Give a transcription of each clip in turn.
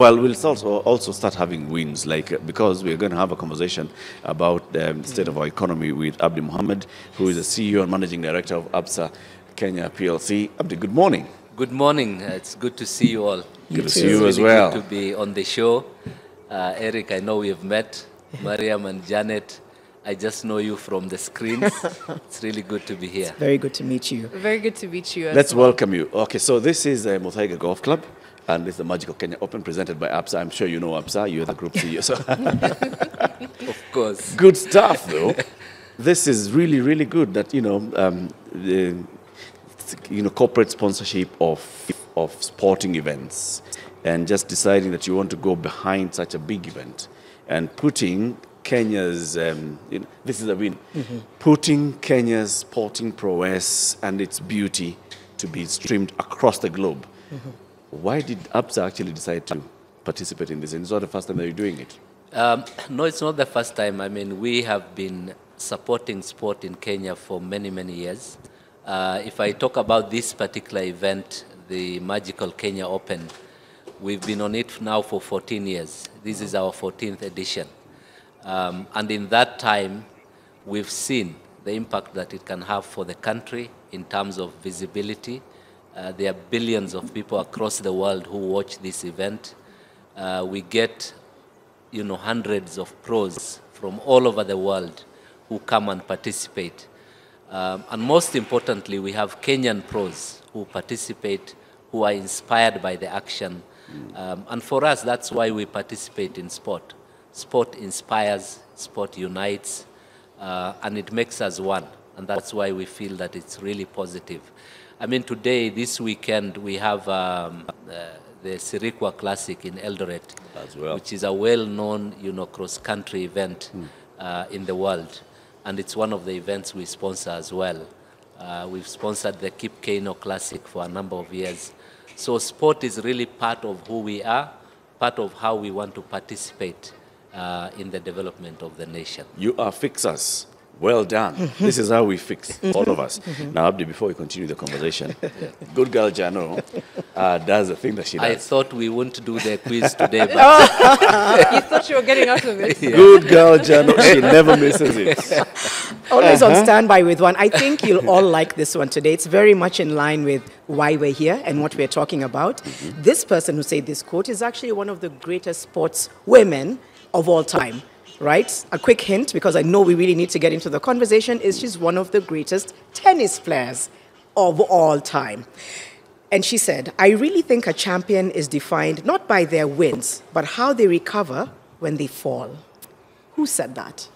Well, we'll also start having wins, like because we're going to have a conversation about the state of our economy with Abdi Mohamed, who is the CEO and Managing Director of Absa Kenya PLC. Abdi, good morning. Good morning. It's good to see you all. Good to see you as well. Good to be on the show. Eric, I know we have met. Mariam and Janet, I just know you from the screens. It's really good to be here. It's very good to meet you. Very good to meet you. Let's welcome you. Okay, so this is Muthaiga Golf Club, and it's the Magical Kenya Open presented by Absa. I'm sure you know Absa. You're the group CEO. So Of course. good stuff, though. This is really, really good that, the corporate sponsorship of sporting events and just deciding that you want to go behind such a big event and putting Kenya's, this is a win, putting Kenya's sporting prowess and its beauty to be streamed across the globe. Why did Absa actually decide to participate in this? And it's not the first time that you're doing it. No, it's not the first time. I mean, we have been supporting sport in Kenya for many, many years. If I talk about this particular event, the Magical Kenya Open, we've been on it now for 14 years. This is our 14th edition. And in that time, we've seen the impact that it can have for the country in terms of visibility. There are billions of people across the world who watch this event. We get, hundreds of pros from all over the world who come and participate. And most importantly, we have Kenyan pros who participate, who are inspired by the action. And for us, that's why we participate in sport. Sport inspires, sport unites, and it makes us one. And that's why we feel that it's really positive. I mean, today, this weekend, we have the Sirikwa Classic in Eldoret, as well, which is a well-known, cross-country event in the world. And it's one of the events we sponsor as well. We've sponsored the Kip Keino Classic for a number of years. So sport is really part of who we are, part of how we want to participate in the development of the nation. You are fixers. Well done. This is how we fix, all of us. Now, Abdi, before we continue the conversation, good girl Jano does the thing that she does. I thought we wouldn't do the quiz today, but You thought you were getting out of it? Yeah. Good girl Jano, she never misses it. Always on standby with one. I think you'll all like this one today. It's very much in line with why we're here and what we're talking about. This person who said this quote is actually one of the greatest sports women of all time. Right? A quick hint, because I know we really need to get into the conversation, is she's one of the greatest tennis players of all time. And she said, I really think a champion is defined not by their wins, but how they recover when they fall. Who said that?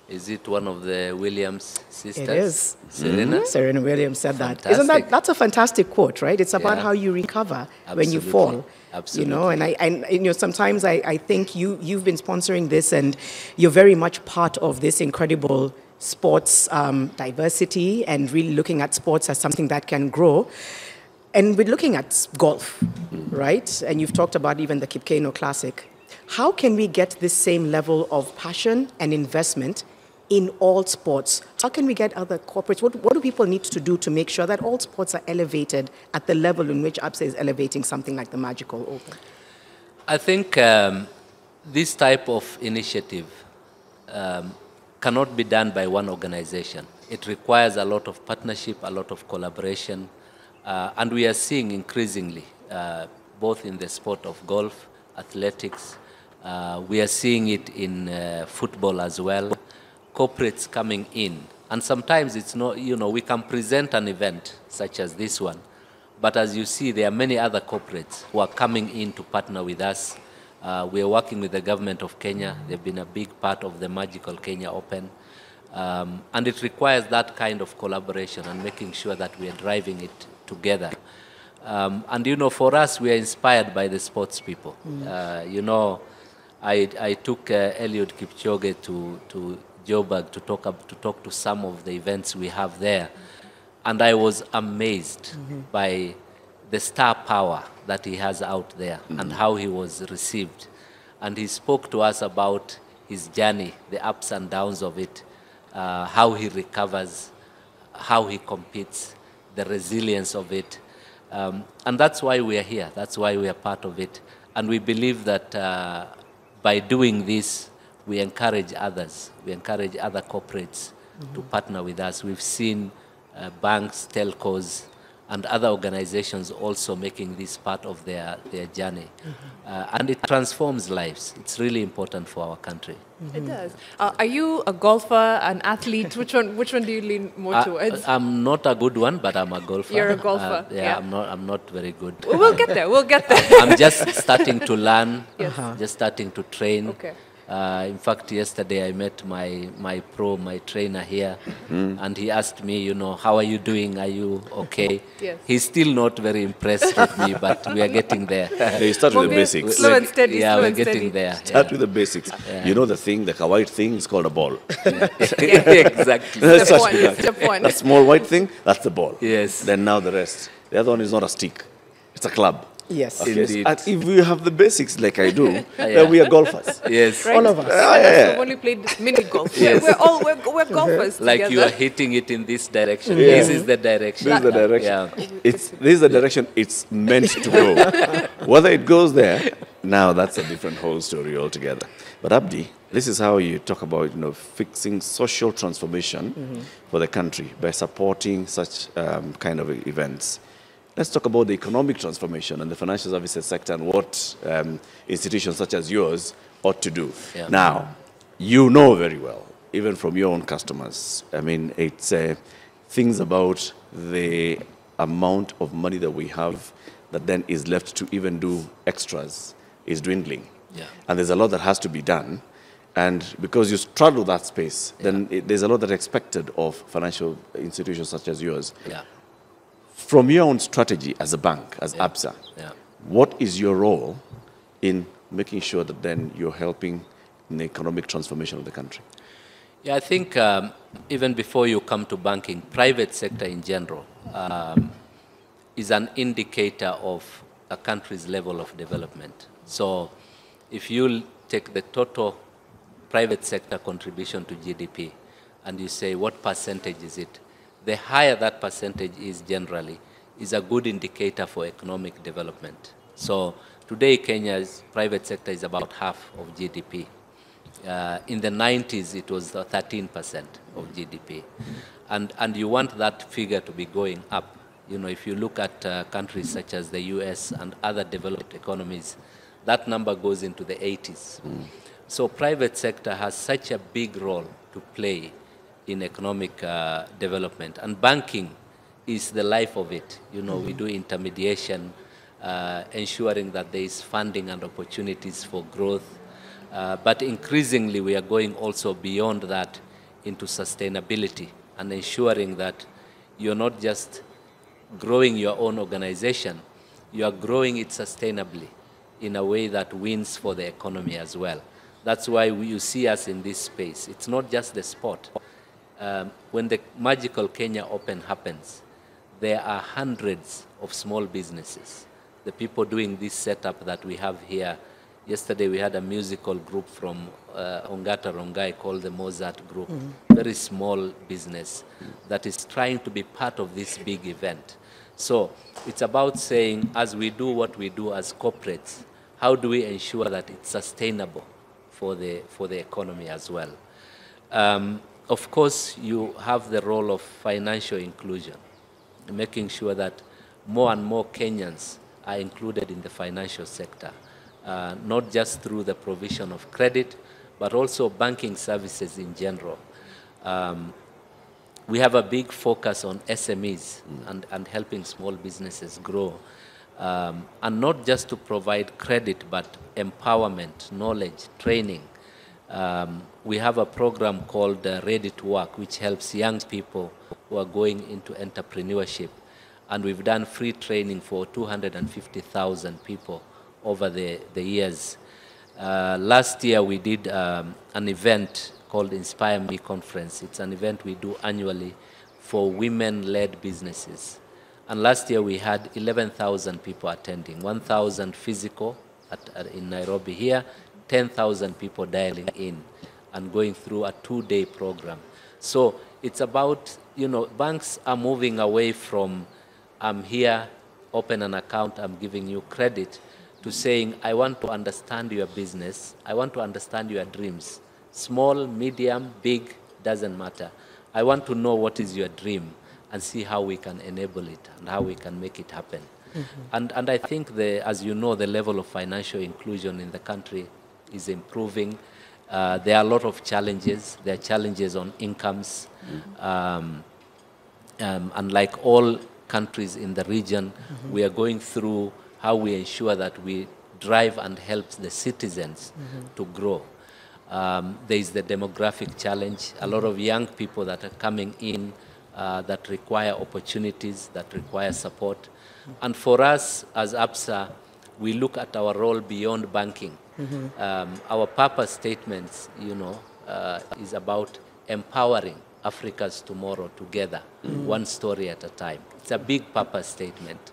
Is it one of the Williams sisters? It is. Serena? Serena Williams said that. Fantastic. That's a fantastic quote, right? It's about Yeah. how you recover when you Absolutely. fall. Absolutely. And sometimes I think you've been sponsoring this, and you're very much part of this incredible sports diversity and really looking at sports as something that can grow. And we're looking at golf, right? And you've talked about even the Kip Keino Classic. How can we get this same level of passion and investment in all sports? How can we get other corporates? What do people need to do to make sure that all sports are elevated at the level in which Absa is elevating something like the Magical Open? I think this type of initiative cannot be done by one organization. It requires a lot of partnership, a lot of collaboration, and we are seeing increasingly, both in the sport of golf, athletics, we are seeing it in football as well, corporates coming in. And sometimes it's not, we can present an event such as this one, but as you see, there are many other corporates who are coming in to partner with us. We are working with the government of Kenya. They've been a big part of the Magical Kenya Open. And it requires that kind of collaboration and making sure that we are driving it together. And for us, we are inspired by the sports people. I took Eliud Kipchoge to Joburg to talk to some of the events we have there, and I was amazed by the star power that he has out there and how he was received. And he spoke to us about his journey, the ups and downs of it, how he recovers, how he competes, the resilience of it. And that's why we are here. That's why we are part of it. And we believe that by doing this, we encourage others. We encourage other corporates to partner with us. We've seen banks, telcos, and other organizations also making this part of their journey. And it transforms lives. It's really important for our country. It does. Are you a golfer, an athlete? Which one do you lean more towards? I'm not a good one, but I'm a golfer. You're a golfer. Yeah, I'm not very good. We'll get there. We'll get there. I'm just starting to learn, Yes. just starting to train. Okay. In fact, yesterday I met my trainer here, and he asked me, how are you doing? Are you okay? Yes. He's still not very impressed with me, but we are getting there. You start with the Mohamed, basics. slow and steady, Yeah, slow we're and getting steady. there. Start with the basics. You know the thing, the white thing is called a ball. Exactly. That's Step such one. a- Step one. That small white thing, that's the ball. Yes. Then now the rest. The other one is not a stick. It's a club. Yes. Okay. Indeed. And if we have the basics like I do, Yeah. then we are golfers. Yes. Right? All of us. We've only played mini golf. Yes. We're golfers Like together. you are hitting it in this direction. This is the direction. This is the direction. Yeah. This is the direction it's meant to go. Whether it goes there, now that's a different whole story altogether. But Abdi, this is how you talk about fixing social transformation for the country by supporting such kind of events. Let's talk about the economic transformation and the financial services sector and what institutions such as yours ought to do. Yeah. Now, you know very well, even from your own customers, I mean, it's things about the amount of money that we have that then is left to even do extras is dwindling. Yeah. And there's a lot that has to be done. And because you straddle that space, then there's a lot that's expected of financial institutions such as yours. Yeah. From your own strategy as a bank, as Absa, Yeah. what is your role in making sure that then you're helping in the economic transformation of the country? Yeah, I think even before you come to banking, private sector in general is an indicator of a country's level of development. So if you take the total private sector contribution to GDP and you say what percentage is it, the higher that percentage is generally is a good indicator for economic development. So today Kenya's private sector is about half of GDP. In the 90s, it was 13% of GDP. And you want that figure to be going up. If you look at countries such as the US and other developed economies, that number goes into the 80s. So private sector has such a big role to play in economic development. And banking is the life of it. We do intermediation, ensuring that there is funding and opportunities for growth. But increasingly, we are going also beyond that into sustainability and ensuring that you're not just growing your own organization, you are growing it sustainably in a way that wins for the economy as well. That's why you see us in this space. It's not just the sport. When the Magical Kenya Open happens, there are hundreds of small businesses. The people doing this setup that we have here. Yesterday we had a musical group from Ongata Rongai called the Mozart Group. Very small business that is trying to be part of this big event. So it's about saying, as we do what we do as corporates, how do we ensure that it's sustainable for the economy as well? Of course, you have the role of financial inclusion, making sure that more and more Kenyans are included in the financial sector, not just through the provision of credit, but also banking services in general. We have a big focus on SMEs and helping small businesses grow, and not just to provide credit, but empowerment, knowledge, training. We have a program called Ready to Work, which helps young people who are going into entrepreneurship. And we've done free training for 250,000 people over the years. Last year, we did an event called Inspire Me Conference. It's an event we do annually for women-led businesses. And last year, we had 11,000 people attending, 1,000 physical in Nairobi here, 10,000 people dialing in and going through a 2-day program. So it's about, banks are moving away from, I'm here, open an account, I'm giving you credit, to saying, I want to understand your business, I want to understand your dreams. Small, medium, big, doesn't matter. I want to know what is your dream and see how we can enable it and how we can make it happen. And I think, as you know, the level of financial inclusion in the country is improving. There are a lot of challenges. There are challenges on incomes. And like all countries in the region, we are going through how we ensure that we drive and help the citizens to grow. There is the demographic challenge. A lot of young people that are coming in that require opportunities, that require support. And for us as Absa, we look at our role beyond banking. Our purpose statements, is about empowering Africa's tomorrow together, one story at a time. It's a big purpose statement.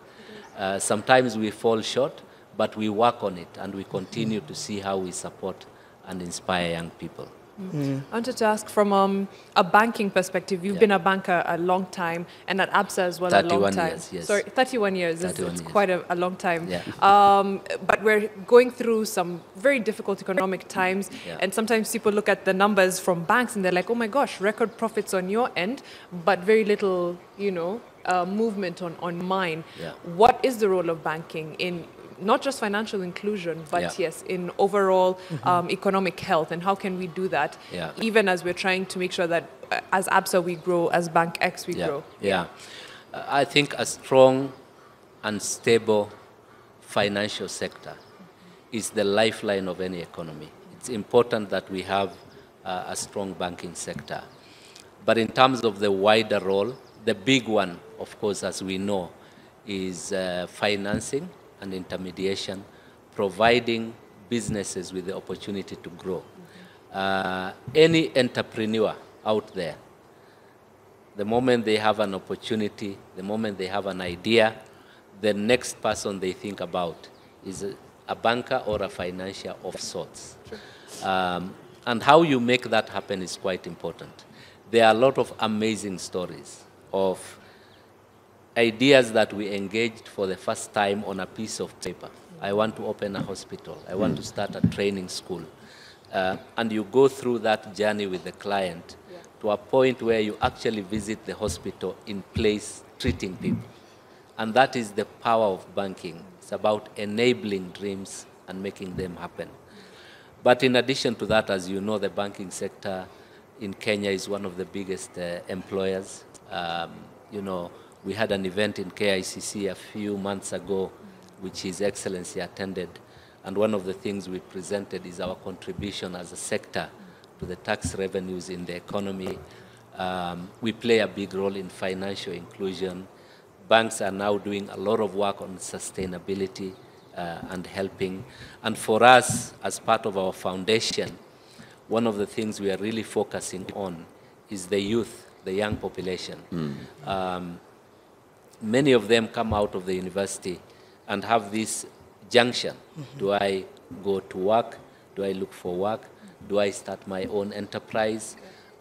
Sometimes we fall short, but we work on it and we continue to see how we support and inspire young people. I wanted to ask from a banking perspective, you've been a banker a long time, and at Absa as well a long time. 31 years, yes. Sorry, 31 years. It's quite a long time. Yeah. But we're going through some very difficult economic times, and sometimes people look at the numbers from banks and they're like, oh my gosh, record profits on your end, but very little, movement on mine. Yeah. What is the role of banking in not just financial inclusion, but yes, in overall economic health, and how can we do that, even as we're trying to make sure that as Absa we grow, as Bank X we grow? I think a strong and stable financial sector is the lifeline of any economy. It's important that we have a strong banking sector. But in terms of the wider role, the big one, of course, as we know, is financing and intermediation, providing businesses with the opportunity to grow. Any entrepreneur out there, the moment they have an opportunity, the moment they have an idea, the next person they think about is a banker or a financier of sorts. And how you make that happen is quite important. There are a lot of amazing stories of ideas that we engaged for the first time on a piece of paper. I want to open a hospital. I want to start a training school. And you go through that journey with the client to a point where you actually visit the hospital in place, treating people. And that is the power of banking. It's about enabling dreams and making them happen. But in addition to that, as you know, the banking sector in Kenya is one of the biggest employers. We had an event in KICC a few months ago, which His Excellency attended. And one of the things we presented is our contribution as a sector to the tax revenues in the economy. We play a big role in financial inclusion. Banks are now doing a lot of work on sustainability and helping. And for us, as part of our foundation, one of the things we are really focusing on is the youth, the young population. Many of them come out of the university and have this junction. Do I go to work? Do I look for work? Do I start my own enterprise?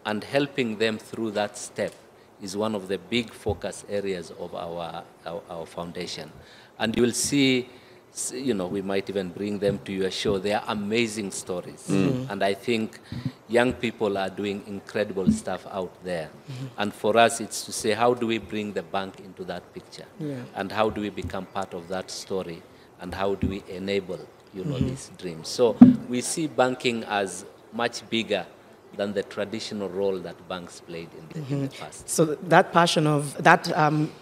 And helping them through that step is one of the big focus areas of our foundation. And you'll see, we might even bring them to your show. They are amazing stories. And I think young people are doing incredible stuff out there. And for us, it's to say, how do we bring the bank into that picture? And how do we become part of that story? And how do we enable, these dreams? So we see banking as much bigger than the traditional role that banks played in the past. So that passion of, that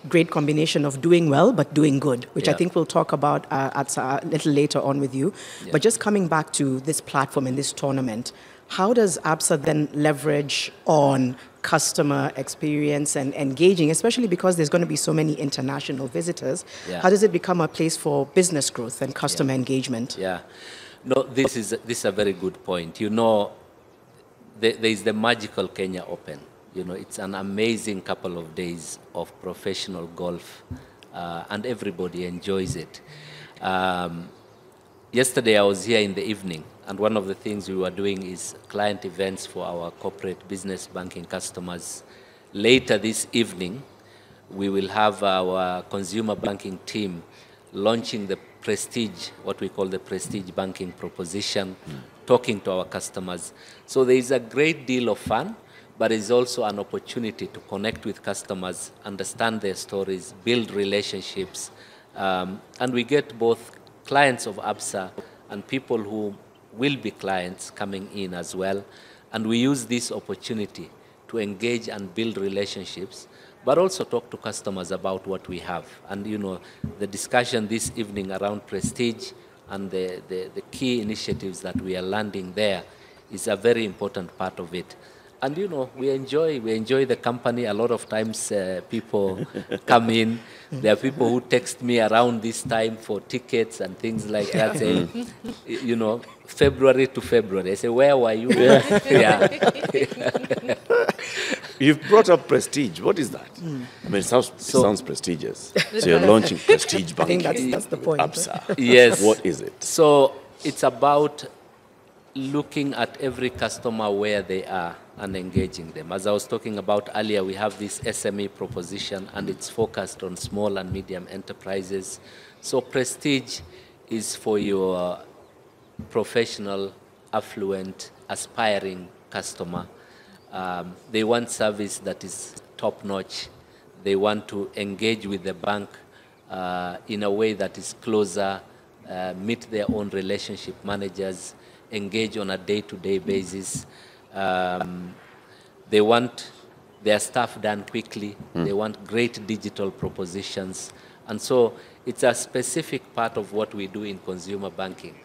great combination of doing well but doing good, which I think we'll talk about a little later on with you. But just coming back to this platform and this tournament, how does Absa then leverage on customer experience and engaging, especially because there's going to be so many international visitors? How does it become a place for business growth and customer engagement? No, this is a very good point. There is the magical Kenya Open. It's an amazing couple of days of professional golf, and everybody enjoys it. Yesterday I was here in the evening, and one of the things we were doing is client events for our corporate business banking customers. Later this evening, we will have our consumer banking team launching the prestige, what we call the prestige banking proposition, talking to our customers. So there is a great deal of fun, but it's also an opportunity to connect with customers, understand their stories, build relationships, and we get both clients of Absa and people who will be clients coming in as well. And we use this opportunity to engage and build relationships, but also talk to customers about what we have. And you know, the discussion this evening around prestige and the key initiatives that we are landing there is a very important part of it. And you know, we enjoy the company. A lot of times people come in. There are people who text me around this time for tickets and things like that, saying, you know, February to February. I say, where were you? Yeah. You've brought up prestige. What is that? I mean, it sounds prestigious. So you're launching prestige banking. I think that's the point. Absa. Yes. What is it? So it's about looking at every customer where they are and engaging them. As I was talking about earlier, we have this SME proposition, and it's focused on small and medium enterprises. So prestige is for your professional, affluent, aspiring customer. They want service that is top-notch. They want to engage with the bank in a way that is closer, meet their own relationship managers, engage on a day-to-day basis. They want their stuff done quickly. They want great digital propositions. And so it's a specific part of what we do in consumer banking.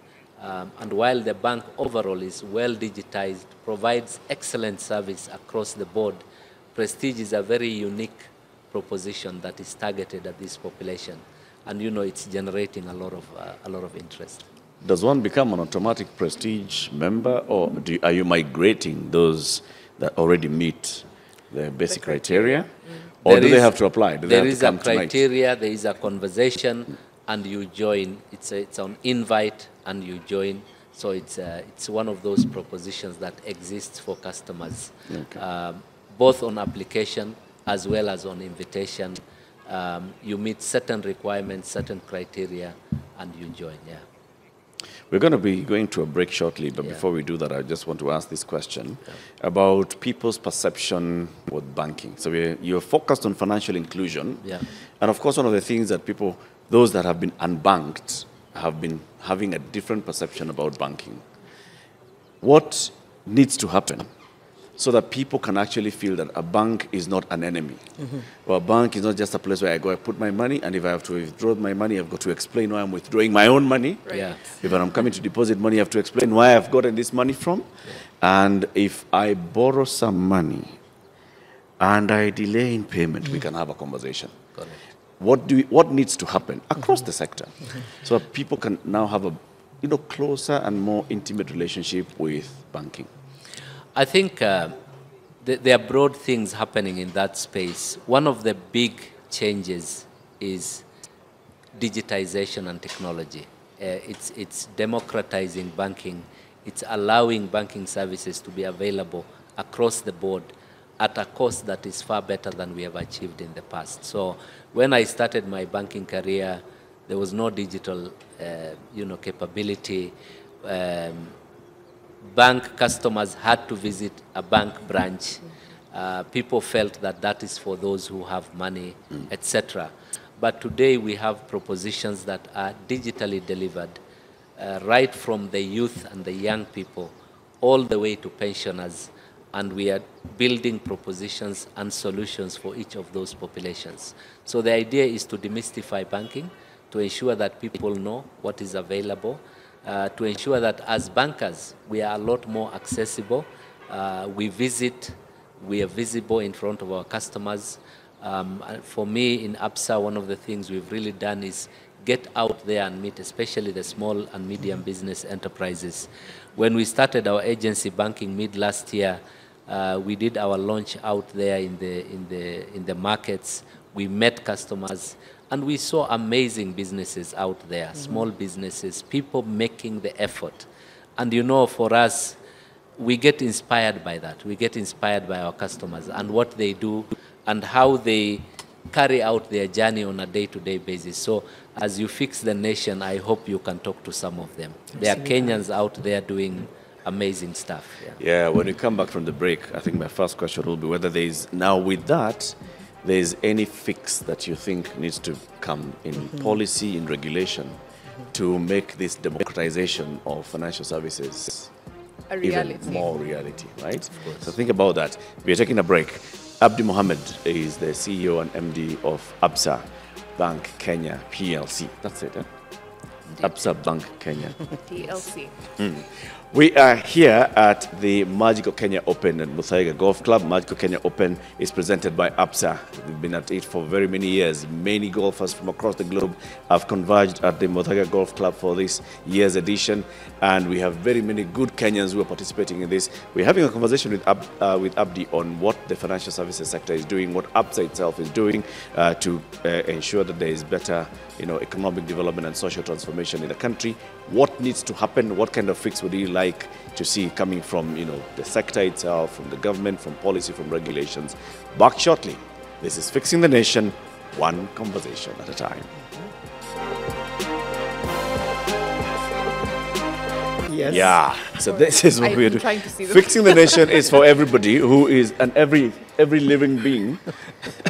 And while the bank overall is well digitized, provides excellent service across the board, Prestige is a very unique proposition that is targeted at this population. And you know, it's generating a lot of interest. Does one become an automatic Prestige member, or are you migrating those that already meet the basic criteria? Or do they have to apply? There is a criteria, there is a conversation, and you join. It's an invite, and you join. So it's one of those propositions that exists for customers, both on application as well as on invitation. You meet certain requirements, certain criteria, and you join, yeah. We're going to be going to a break shortly, but before we do that, I just want to ask this question about people's perception with banking. So you're focused on financial inclusion. Yeah. And of course, one of the things that people, those that have been unbanked, have been having a different perception about banking. What needs to happen so that people can actually feel that a bank is not an enemy? Or a bank is not just a place where I go, I put my money, and if I have to withdraw my money, I've got to explain why I'm withdrawing my own money. Right. Yeah. If I'm coming to deposit money, I have to explain where I've gotten this money from. And if I borrow some money and I delay in payment, we can have a conversation. Got it. What needs to happen across the sector so that people can now have a closer and more intimate relationship with banking? I think there are broad things happening in that space. One of the big changes is digitization and technology. It's democratizing banking. It's allowing banking services to be available across the board at a cost that is far better than we have achieved in the past. So when I started my banking career, there was no digital capability. Bank customers had to visit a bank branch. People felt that that is for those who have money, etc. But today we have propositions that are digitally delivered, right from the youth and the young people, all the way to pensioners. And we are building propositions and solutions for each of those populations. So the idea is to demystify banking, to ensure that people know what is available, to ensure that as bankers, we are a lot more accessible. We are visible in front of our customers. For me, in Absa, one of the things we've really done is get out there and meet, especially the small and medium business enterprises. When we started our agency banking mid last year, we did our launch out there in the markets. We met customers. And we saw amazing businesses out there, small businesses, people making the effort. And you know, for us, we get inspired by that. We get inspired by our customers and what they do and how they carry out their journey on a day-to-day basis. So as you fix the nation, I hope you can talk to some of them. There are Kenyans out there doing amazing stuff. Yeah, when we come back from the break, I think my first question will be whether there is, now with that, there is any fix that you think needs to come in policy, in regulation, to make this democratization of financial services A reality. even more reality, right? So think about that. We are taking a break. Abdi Mohamed is the CEO and MD of Absa Bank Kenya PLC. That's it, eh? Absa Bank Kenya. TLC. We are here at the Magical Kenya Open at Muthaiga Golf Club. Magical Kenya Open is presented by Absa. We've been at it for very many years. Many golfers from across the globe have converged at the Muthaiga Golf Club for this year's edition. And we have very many good Kenyans who are participating in this. We're having a conversation with Abdi on what the financial services sector is doing, what Absa itself is doing to ensure that there is better, economic development and social transformation in the country. What needs to happen? What kind of fix would you like to see coming from, the sector itself, from the government, from policy, from regulations? Back shortly. This is Fixing the Nation, one conversation at a time. Yes. Yeah. So this is what I've we're been doing. trying to see them. Fixing the Nation is for everybody who is, and every living being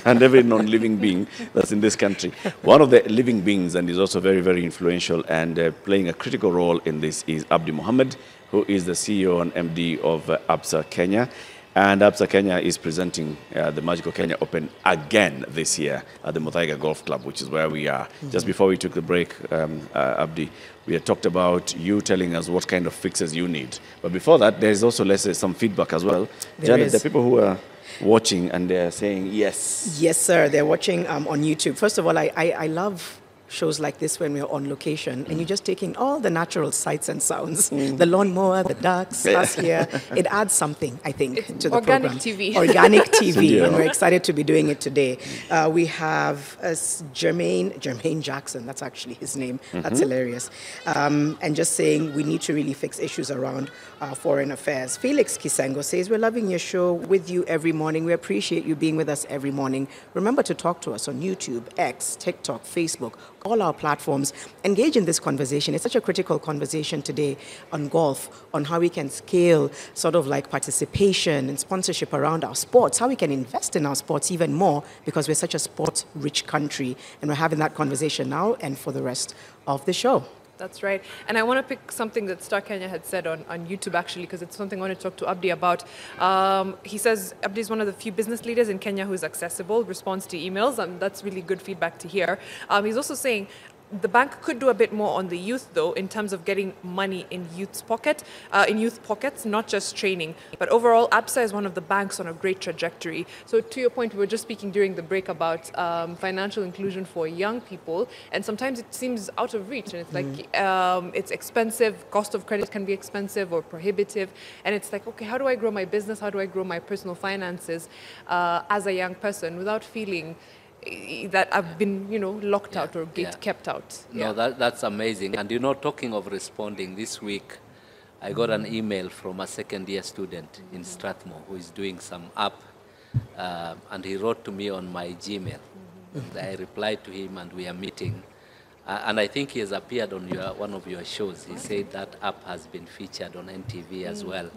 and every non-living being that's in this country. One of the living beings, and is also very, very influential and playing a critical role in this, is Abdi Mohamed, who is the CEO and MD of Absa Kenya. And Absa Kenya is presenting the Magical Kenya Open again this year at the Muthaiga Golf Club, which is where we are. Just before we took the break, Abdi, we had talked about you telling us what kind of fixes you need. But before that, there's also, let's say, some feedback as well. Janet, the people who are watching and they're saying yes. Yes, sir. They're watching on YouTube. First of all, I love shows like this when we're on location and you're just taking all the natural sights and sounds, the lawnmower, the ducks, us here. It adds something, I think, It's to the organic program. TV. Organic TV, Yeah. and we're excited to be doing it today. We have Jermaine Jackson, that's actually his name. That's hilarious. And just saying we need to really fix issues around foreign affairs. Felix Kisengo says, we're loving your show with you every morning. We appreciate you being with us every morning. Remember to talk to us on YouTube, X, TikTok, Facebook, all our platforms. Engage in this conversation. It's such a critical conversation today on golf, on how we can scale sort of like participation and sponsorship around our sports, how we can invest in our sports even more because we're such a sports-rich country. And we're having that conversation now and for the rest of the show. That's right. And I want to pick something that Star Kenya had said on YouTube, actually, because it's something I want to talk to Abdi about. He says Abdi is one of the few business leaders in Kenya who is accessible, responds to emails, and that's really good feedback to hear. He's also saying the bank could do a bit more on the youth, though, in terms of getting money in youth pockets, not just training. But overall, Absa is one of the banks on a great trajectory. So to your point, we were just speaking during the break about financial inclusion for young people, and sometimes it seems out of reach, and it's like it's expensive. Cost of credit can be expensive or prohibitive, and it's like, okay, how do I grow my business? How do I grow my personal finances as a young person without feeling that I've been, locked out or kept out? No, that's amazing. And talking of responding, this week I got an email from a second-year student in Strathmore who is doing some app, and he wrote to me on my Gmail. And I replied to him, and we are meeting. And I think he has appeared on one of your shows. He said that app has been featured on NTV as well.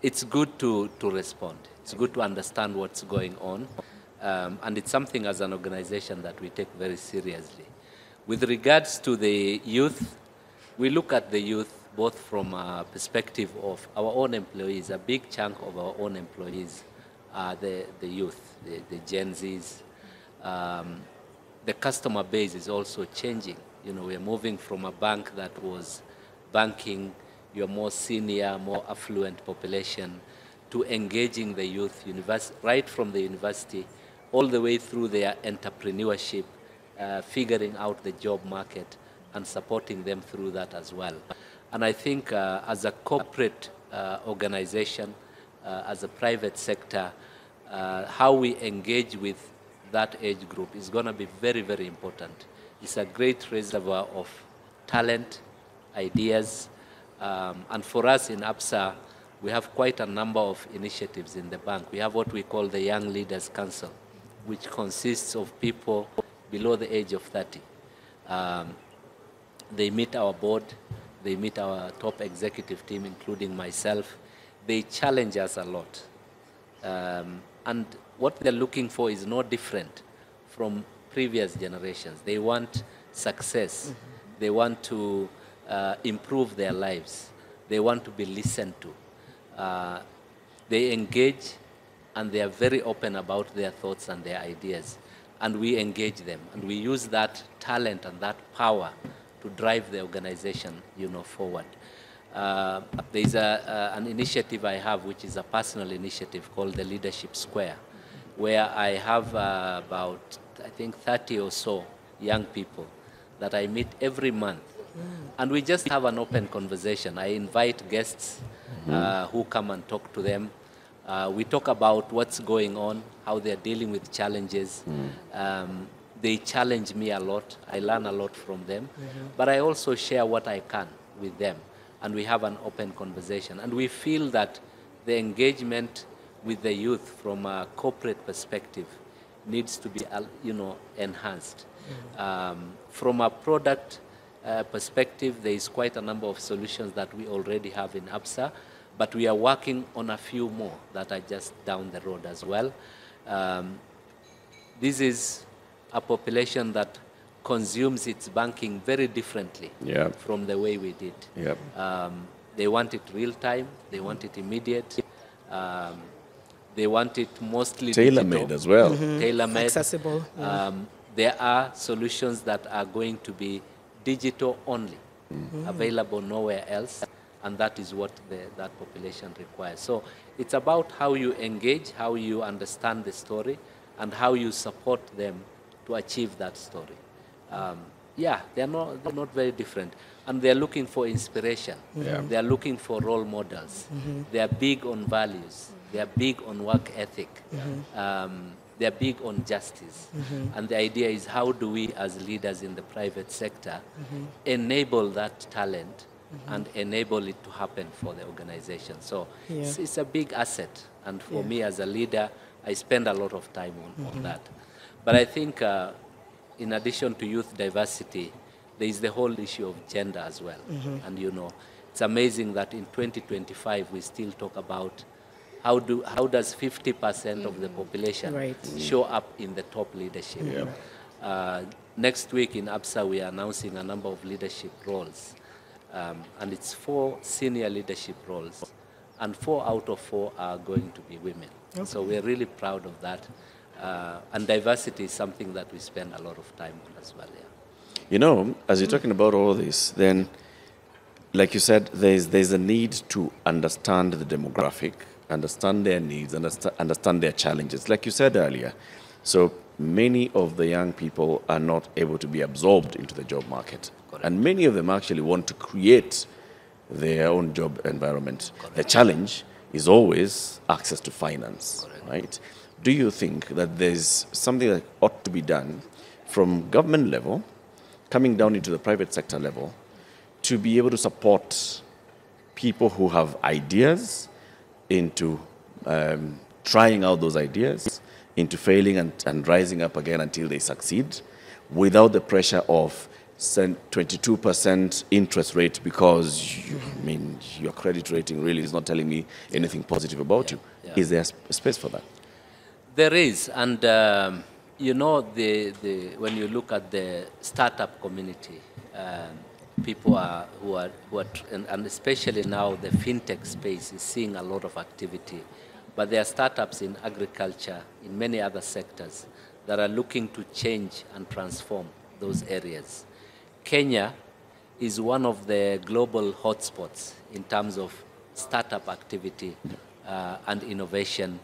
It's good to respond. It's good to understand what's going on. And it's something as an organization that we take very seriously. With regards to the youth, we look at the youth both from a perspective of our own employees. A big chunk of our own employees are the youth, the Gen Zs. The customer base is also changing. We're moving from a bank that was banking your more senior, more affluent population to engaging the youth, right from the university, all the way through their entrepreneurship, figuring out the job market and supporting them through that as well. And I think as a corporate organization, as a private sector, how we engage with that age group is going to be very, very important. It's a great reservoir of talent, ideas, and for us in Absa, we have quite a number of initiatives in the bank. We have what we call the Young Leaders Council, which consists of people below the age of 30. They meet our board, they meet our top executive team, including myself. They challenge us a lot. And what they're looking for is no different from previous generations. They want success. They want to improve their lives. They want to be listened to. They engage, and they are very open about their thoughts and their ideas. And we engage them, and we use that talent and that power to drive the organization, forward. There's an initiative I have, which is a personal initiative called the Leadership Square, where I have about, I think, 30 or so young people that I meet every month. And we just have an open conversation. I invite guests who come and talk to them. We talk about what's going on, how they're dealing with challenges. They challenge me a lot. I learn a lot from them. But I also share what I can with them. And we have an open conversation. And we feel that the engagement with the youth from a corporate perspective needs to be, enhanced. From a product perspective, there is quite a number of solutions that we already have in Absa, but we are working on a few more that are just down the road as well. This is a population that consumes its banking very differently from the way we did. They want it real time, they want it immediate, they want it mostly tailor-made as well. Tailor-made. Accessible. There are solutions that are going to be digital only, available nowhere else, and that is what that population requires. So it's about how you engage, how you understand the story, and how you support them to achieve that story. They're not very different. And they're looking for inspiration. They're looking for role models. They're big on values. They're big on work ethic. They're big on justice. And the idea is, how do we as leaders in the private sector enable that talent and enable it to happen for the organization? So it's a big asset. And for me as a leader, I spend a lot of time on that. But I think in addition to youth diversity, there is the whole issue of gender as well. And it's amazing that in 2025 we still talk about how does 50% of the population show up in the top leadership. Next week in Absa we are announcing a number of leadership roles, and it's 4 senior leadership roles, and 4 out of 4 are going to be women. So we're really proud of that. And diversity is something that we spend a lot of time on as well. As you're talking about all this, then, like you said, there's a need to understand the demographic, understand their needs, understand their challenges, like you said earlier. So many of the young people are not able to be absorbed into the job market. Correct. And many of them actually want to create their own job environment. Correct. The challenge is always access to finance, right? Do you think that there's something that ought to be done from government level, coming down into the private sector level, to be able to support people who have ideas into trying out those ideas, into failing and rising up again until they succeed, without the pressure of 22% interest rate, because your credit rating really is not telling me anything positive about you? Is there a space for that? There is, and when you look at the startup community, people and especially now the fintech space is seeing a lot of activity. But there are startups in agriculture, in many other sectors, that are looking to change and transform those areas. Kenya is one of the global hotspots in terms of startup activity and innovation.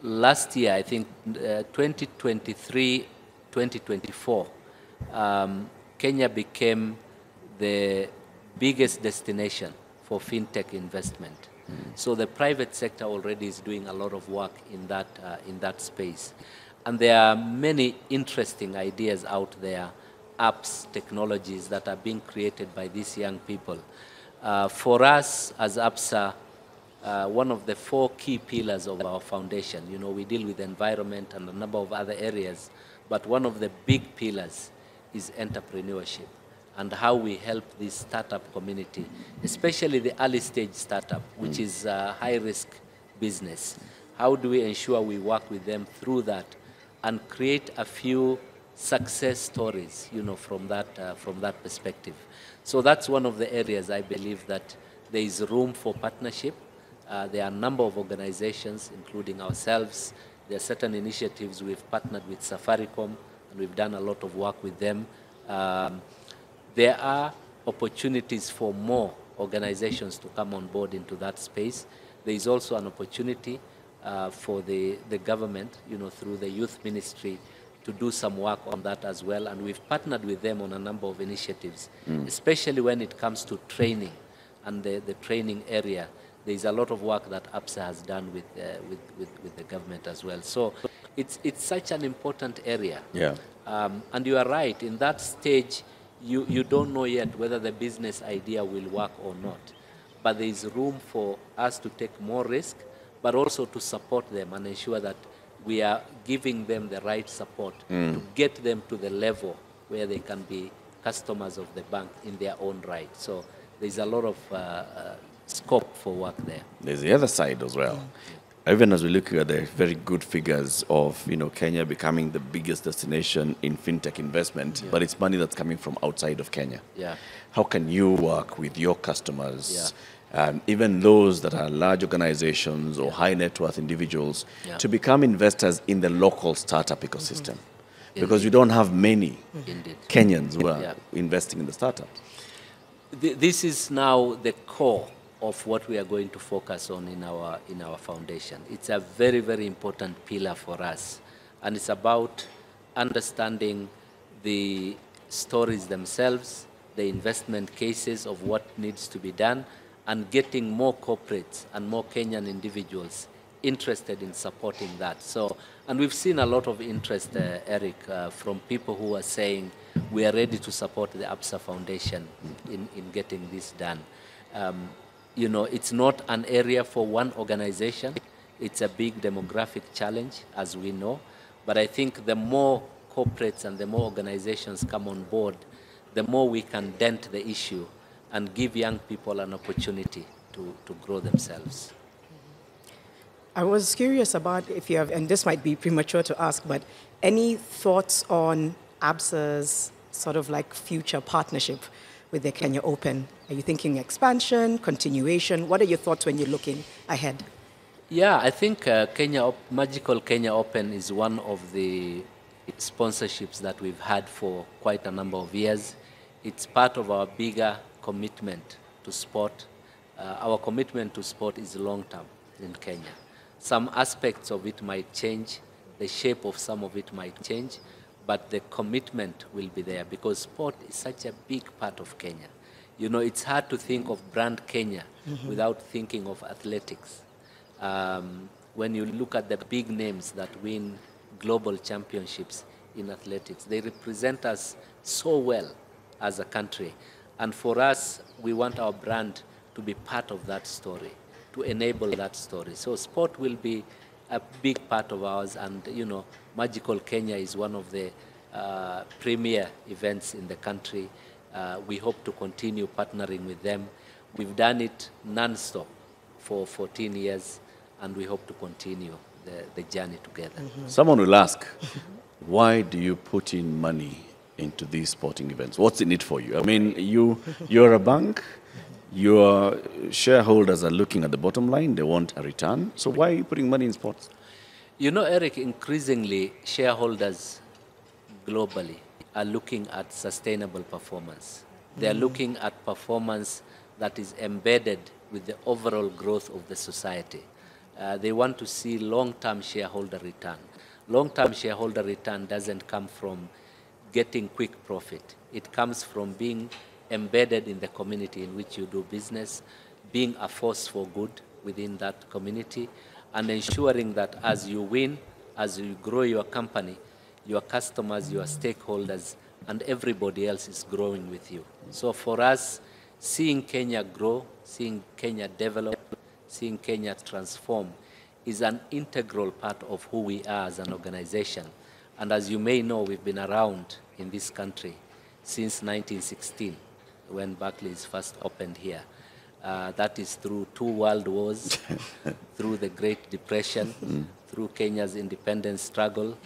Last year, I think 2023, 2024, Kenya became the biggest destination for fintech investment. So the private sector already is doing a lot of work in that space. And there are many interesting ideas out there, apps, technologies that are being created by these young people. For us as Absa, one of the 4 key pillars of our foundation, we deal with environment and a number of other areas, but one of the big pillars is entrepreneurship and how we help this startup community, especially the early stage startup, which is high risk business. How do we ensure we work with them through that and create a few success stories, from that perspective. So that's one of the areas I believe that there is room for partnership. There are a number of organizations, including ourselves. There are certain initiatives we've partnered with Safaricom, and we've done a lot of work with them. There are opportunities for more organizations to come on board into that space. There is also an opportunity for the government, through the youth ministry, to do some work on that as well. And we've partnered with them on a number of initiatives, especially when it comes to training and the training area. There's a lot of work that Absa has done with the government as well. So it's such an important area. Yeah. And you are right, in that stage, you don't know yet whether the business idea will work or not. But there is room for us to take more risk, but also to support them and ensure that we are giving them the right support to get them to the level where they can be customers of the bank in their own right. So there's a lot of scope for work there. There's the other side as well. Even as we look at the very good figures of Kenya becoming the biggest destination in fintech investment, but it's money that's coming from outside of Kenya. Yeah. How can you work with your customers, even those that are large organizations or high net worth individuals, to become investors in the local startup ecosystem? Because you don't have many Kenyans who are investing in the startups. This is now the core of what we are going to focus on in our foundation. It's a very, very important pillar for us, and it's about understanding the stories themselves, the investment cases of what needs to be done, and getting more corporates and more Kenyan individuals interested in supporting that. So, and we've seen a lot of interest, Eric, from people who are saying we are ready to support the Absa Foundation in getting this done. It's not an area for one organization. It's a big demographic challenge, as we know. But I think the more corporates and the more organizations come on board, the more we can dent the issue and give young people an opportunity to grow themselves. I was curious about if you have, and this might be premature to ask, but any thoughts on Absa's sort of like future partnership with the Kenya Open? Are you thinking expansion, continuation? What are your thoughts when you're looking ahead? Yeah, I think Magical Kenya Open is one of the sponsorships that we've had for quite a number of years. It's part of our bigger commitment to sport. Our commitment to sport is long-term in Kenya. Some aspects of it might change, the shape of some of it might change, but the commitment will be there because sport is such a big part of Kenya. It's hard to think of brand Kenya without thinking of athletics. When you look at the big names that win global championships in athletics, they represent us so well as a country. And for us, we want our brand to be part of that story, to enable that story. So sport will be a big part of ours, and Magical Kenya is one of the premier events in the country. We hope to continue partnering with them. We've done it non-stop for 14 years, and we hope to continue the journey together. Someone will ask, why do you put in money into these sporting events? What's in it for you? I mean, you're a bank. Your shareholders are looking at the bottom line. They want a return. So why are you putting money in sports? Eric, increasingly, shareholders globally are looking at sustainable performance. They're looking at performance that is embedded with the overall growth of the society. They want to see long-term shareholder return. Long-term shareholder return doesn't come from getting quick profit. It comes from being embedded in the community in which you do business, being a force for good within that community, and ensuring that as you win, as you grow your company, your customers, your stakeholders, and everybody else is growing with you. So for us, seeing Kenya grow, seeing Kenya develop, seeing Kenya transform is an integral part of who we are as an organization. And as you may know, we've been around in this country since 1916, when Barclays first opened here. That is through 2 world wars, through the Great Depression, through Kenya's independence struggle,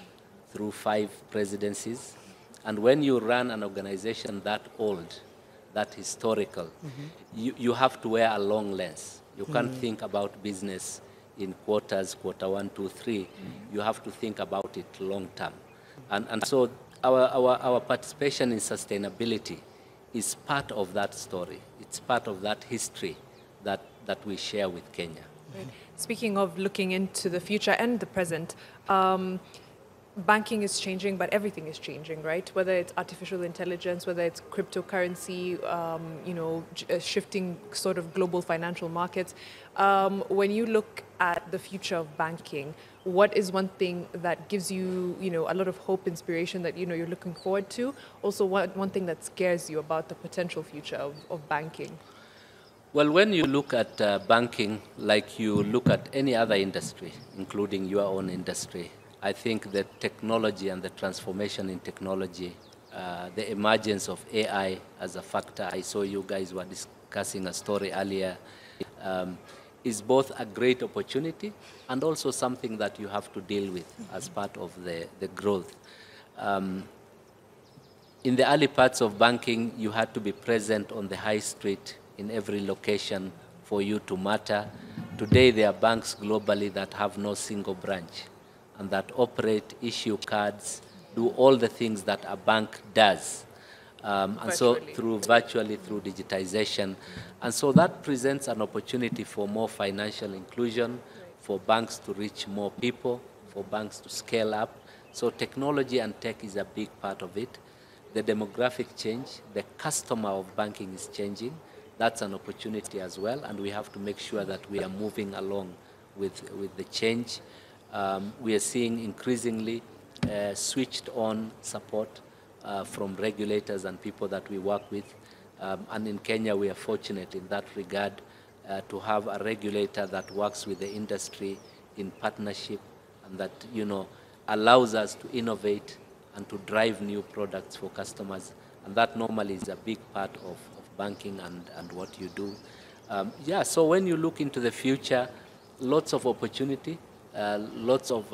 through 5 presidencies. And when you run an organization that old, that historical, you have to wear a long lens. You can't think about business in quarters, quarter 1, 2, 3. You have to think about it long term. And so our participation in sustainability is part of that story. It's part of that history that we share with Kenya. Right. Speaking of looking into the future and the present, banking is changing, but everything is changing, right? Whether it's artificial intelligence, whether it's cryptocurrency, shifting sort of global financial markets. When you look at the future of banking, what is one thing that gives you, a lot of hope, inspiration that, you're looking forward to? Also, one thing that scares you about the potential future of banking? Well, when you look at banking, like you look at any other industry, including your own industry, I think that technology and the transformation in technology, the emergence of AI as a factor, I saw you guys were discussing a story earlier, is both a great opportunity and also something that you have to deal with as part of the growth. In the early parts of banking, you had to be present on the high street in every location for you to matter. Today, there are banks globally that have no single branch and that operate, issue cards, do all the things that a bank does. And so through digitization. And so that presents an opportunity for more financial inclusion, for banks to reach more people, for banks to scale up. So technology and tech is a big part of it. The demographic change, the customer of banking is changing. That's an opportunity as well, and we have to make sure that we are moving along with the change. We are seeing increasingly switched on support from regulators and people that we work with. And in Kenya, we are fortunate in that regard to have a regulator that works with the industry in partnership and that, allows us to innovate and to drive new products for customers. And that normally is a big part of banking and what you do. So when you look into the future, lots of opportunity, lots of,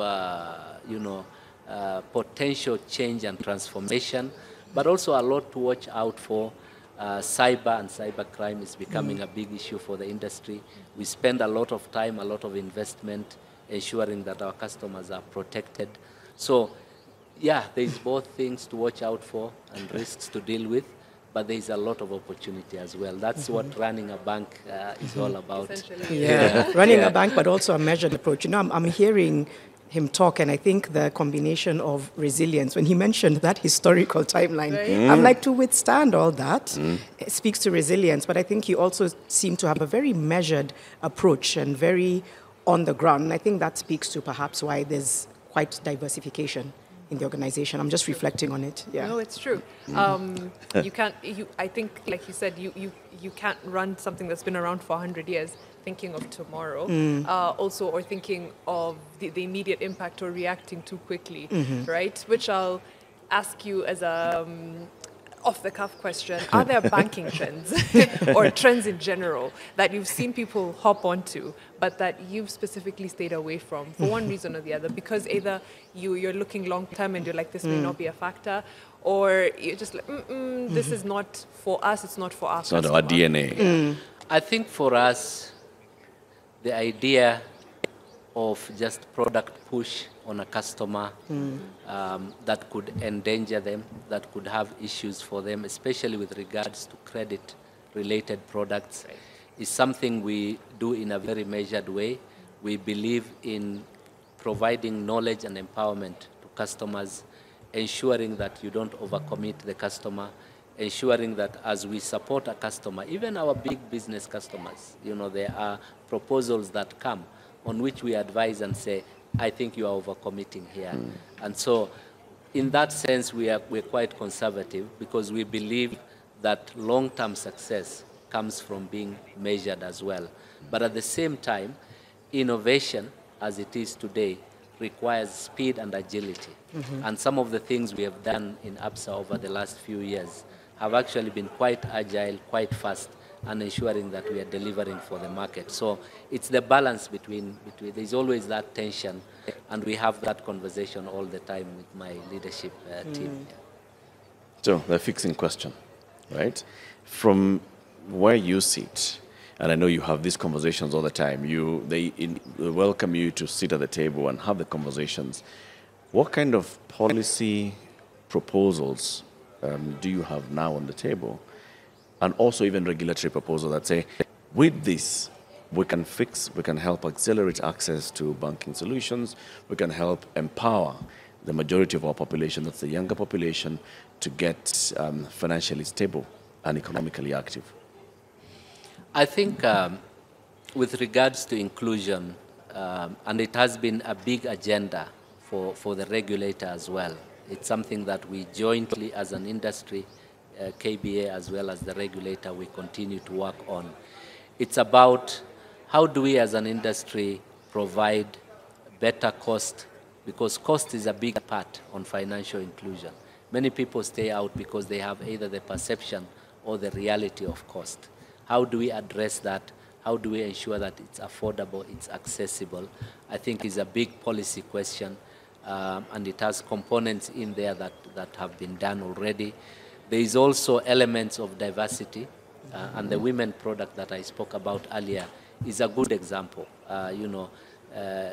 potential change and transformation, but also a lot to watch out for. Cyber and cybercrime is becoming a big issue for the industry. We spend a lot of time, a lot of investment, ensuring that our customers are protected. So, there's both things to watch out for and risks to deal with, but there's a lot of opportunity as well. That's what running a bank is all about. Running a bank, but also a measured approach. I'm hearing him talk, and I think the combination of resilience, when he mentioned that historical timeline, I'm like, to withstand all that, it speaks to resilience, but I think you also seem to have a very measured approach and very on the ground, and I think that speaks to perhaps why there's quite diversification in the organization. I'm just reflecting on it. No, it's true. I think, like you said, you can't run something that's been around for 100 years thinking of tomorrow, also, or thinking of the immediate impact or reacting too quickly, right? Which I'll ask you as a off-the-cuff question. Are there banking trends or trends in general that you've seen people hop onto, but that you've specifically stayed away from for one reason or the other? Because either you're looking long-term and you're like, this may not be a factor, or you're just like, this is not for us, it's not for our customer. It's not our DNA. I think for us, the idea of just product push on a customer that could endanger them, that could have issues for them, especially with regards to credit-related products, is something we do in a very measured way. We believe in providing knowledge and empowerment to customers, ensuring that you don't overcommit the customer, ensuring that as we support a customer, even our big business customers, there are proposals that come on which we advise and say, I think you are overcommitting here. And so in that sense, we're quite conservative because we believe that long-term success comes from being measured as well. But at the same time, innovation, as it is today, requires speed and agility. And some of the things we have done in Absa over the last few years have actually been quite agile, quite fast, and ensuring that we are delivering for the market. So it's the balance between there's always that tension, and we have that conversation all the time with my leadership team. Yeah. So the fixing question, right? From where you sit, and I know you have these conversations all the time, they welcome you to sit at the table and have the conversations. What kind of policy proposals do you have now on the table? And also even regulatory proposals that say, with this, we can help accelerate access to banking solutions, we can help empower the majority of our population, that's the younger population, to get financially stable and economically active. I think with regards to inclusion, and it has been a big agenda for the regulator as well. It's something that we jointly as an industry, KBA as well as the regulator, we continue to work on. It's about how do we as an industry provide better cost, because cost is a big part on financial inclusion. Many people stay out because they have either the perception or the reality of cost. How do we address that? How do we ensure that it's affordable, it's accessible? I think is a big policy question, and it has components in there that have been done already. There is also elements of diversity, and the women product that I spoke about earlier is a good example.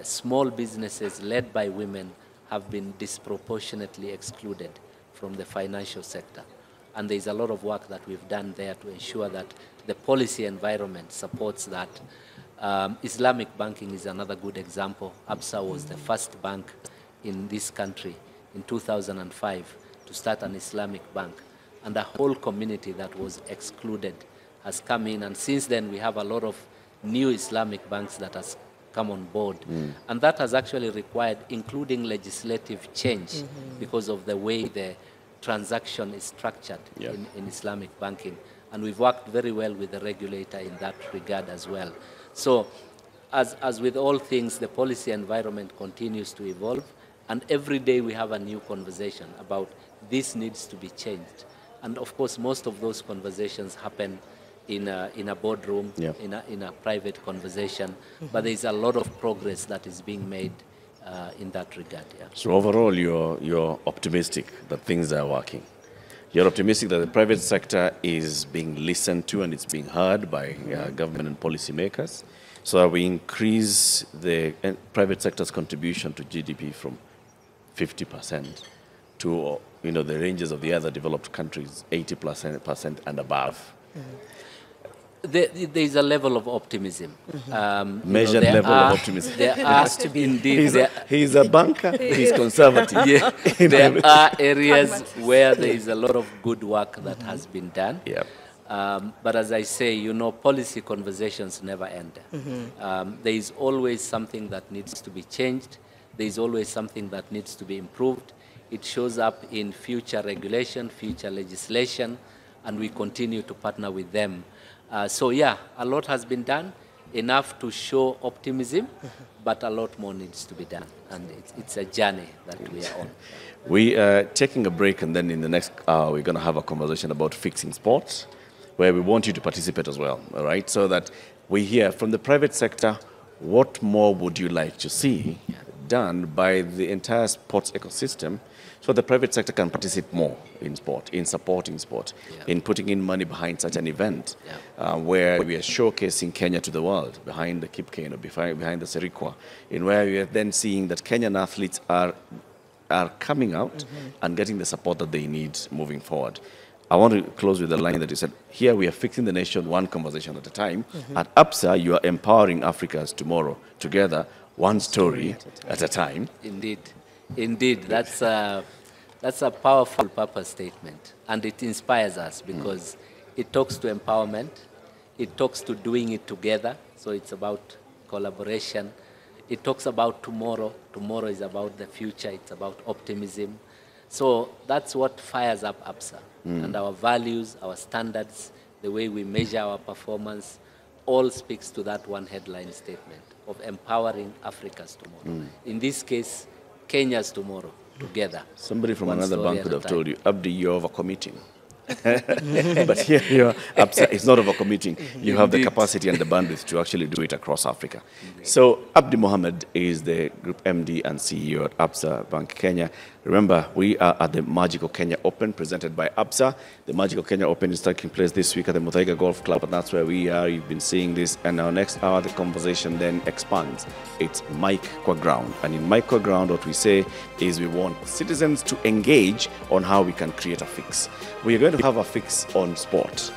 Small businesses led by women have been disproportionately excluded from the financial sector. And there's a lot of work that we've done there to ensure that the policy environment supports that. Islamic banking is another good example. Absa was the first bank in this country in 2005 to start an Islamic bank. And the whole community that was excluded has come in. And since then, we have a lot of new Islamic banks that has come on board. And that has actually required including legislative change because of the way the transaction is structured in Islamic banking. And we've worked very well with the regulator in that regard as well. So as with all things, the policy environment continues to evolve. And every day we have a new conversation about this needs to be changed. And of course, most of those conversations happen in a boardroom, in a private conversation. But there's a lot of progress that is being made in that regard. Yeah. So overall, you're optimistic that things are working. You're optimistic that the private sector is being listened to and it's being heard by government and policymakers. So we increase the private sector's contribution to GDP from 50% to the ranges of the other developed countries, 80% and above. There is a level of optimism. Measured level of optimism. There has to be indeed. He's a banker. He's conservative. Yeah, there are areas where there is a lot of good work that has been done. Yeah. But as I say, policy conversations never end. There is always something that needs to be changed. There is always something that needs to be improved. It shows up in future regulation, future legislation, and we continue to partner with them. So yeah, a lot has been done, enough to show optimism, but a lot more needs to be done. And it's a journey that we are on. We are taking a break, and then in the next hour, we're going to have a conversation about fixing sports, where we want you to participate as well, all right? So that we hear from the private sector, what more would you like to see done by the entire sports ecosystem so the private sector can participate more in sport, in supporting sport, in putting in money behind such an event, where we are showcasing Kenya to the world, behind the Kipkeino, behind the Serikwa, in where we are then seeing that Kenyan athletes are coming out and getting the support that they need moving forward. I want to close with the line that you said, here we are fixing the nation one conversation at a time. At Absa, you are empowering Africa's tomorrow together, one story at a time. Indeed. Indeed. That's a powerful purpose statement. And it inspires us because it talks to empowerment. It talks to doing it together. So it's about collaboration. It talks about tomorrow. Tomorrow is about the future. It's about optimism. So that's what fires up Absa. And our values, our standards, the way we measure our performance, all speaks to that one headline statement of empowering Africa's tomorrow. In this case, Kenya's tomorrow, together. Somebody from One another story bank at could a have time. told you, Abdi, you're overcommitting. But here you are, Absa, it's not overcommitting. You have the Indeed. capacity and the bandwidth to actually do it across Africa. So Abdi Mohamed is the Group MD and CEO at Absa Bank Kenya. Remember, we are at the Magical Kenya Open presented by Absa. The Magical Kenya Open is taking place this week at the Muthaiga Golf Club, and that's where we are. You've been seeing this, and our next hour, the conversation then expands. It's Mike Kwa Ground, and in Mike Kwa Ground, what we say is we want citizens to engage on how we can create a fix. We are going to have a fix on sport.